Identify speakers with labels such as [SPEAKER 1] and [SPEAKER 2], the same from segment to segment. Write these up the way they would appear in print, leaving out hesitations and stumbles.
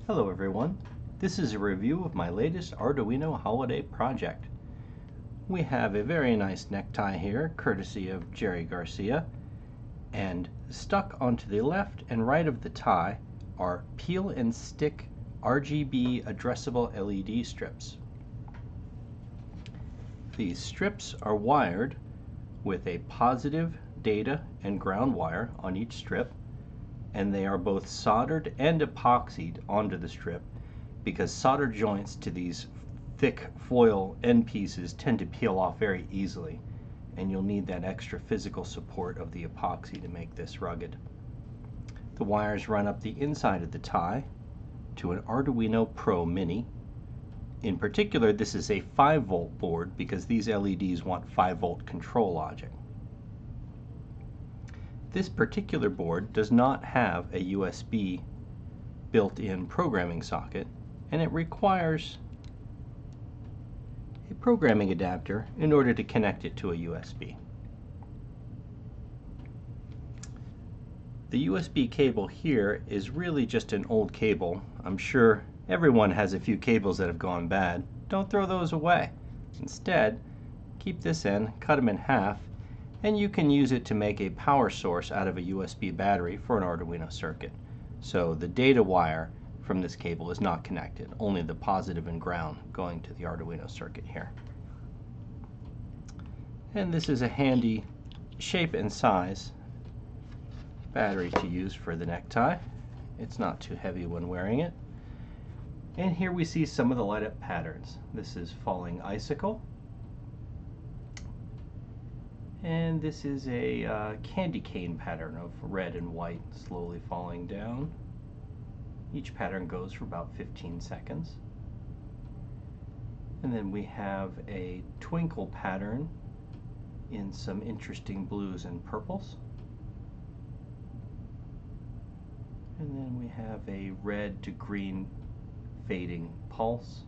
[SPEAKER 1] Hello everyone, this is a review of my latest Arduino holiday project. We have a very nice necktie here, courtesy of Jerry Garcia, and stuck onto the left and right of the tie are peel and stick RGB addressable LED strips. These strips are wired with a positive data and ground wire on each strip, and they are both soldered and epoxied onto the strip because solder joints to these thick foil end pieces tend to peel off very easily, and you'll need that extra physical support of the epoxy to make this rugged. The wires run up the inside of the tie to an Arduino Pro Mini. In particular, this is a 5-volt board because these LEDs want 5-volt control logic. This particular board does not have a USB built-in programming socket, and it requires a programming adapter in order to connect it to a USB. The USB cable here is really just an old cable. I'm sure everyone has a few cables that have gone bad. Don't throw those away. Instead, keep this end, cut them in half, and you can use it to make a power source out of a USB battery for an Arduino circuit. So the data wire from this cable is not connected, only the positive and ground going to the Arduino circuit here. And this is a handy shape and size battery to use for the necktie. It's not too heavy when wearing it. And here we see some of the light up patterns. This is falling icicle. And this is a candy cane pattern of red and white slowly falling down. Each pattern goes for about 15 seconds. And then we have a twinkle pattern in some interesting blues and purples. And then we have a red to green fading pulse.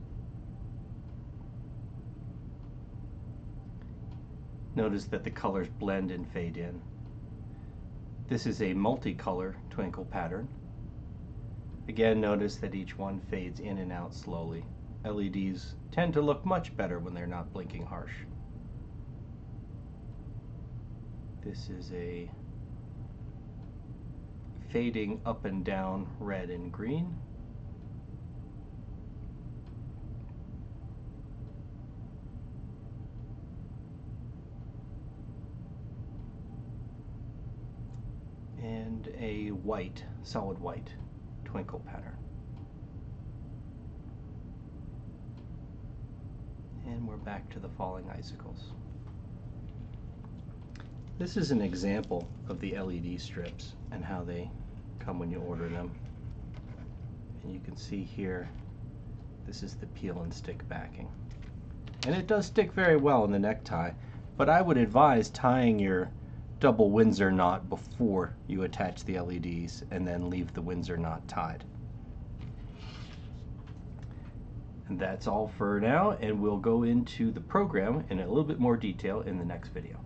[SPEAKER 1] Notice that the colors blend and fade in. This is a multicolor twinkle pattern. Again, notice that each one fades in and out slowly. LEDs tend to look much better when they're not blinking harsh. This is a fading up and down red and green. And a white, solid white twinkle pattern. And we're back to the falling icicles. This is an example of the LED strips and how they come when you order them. And you can see here, this is the peel and stick backing. And it does stick very well in the necktie, but I would advise tying your double Windsor knot before you attach the LEDs and then leave the Windsor knot tied. And that's all for now, and we'll go into the program in a little bit more detail in the next video.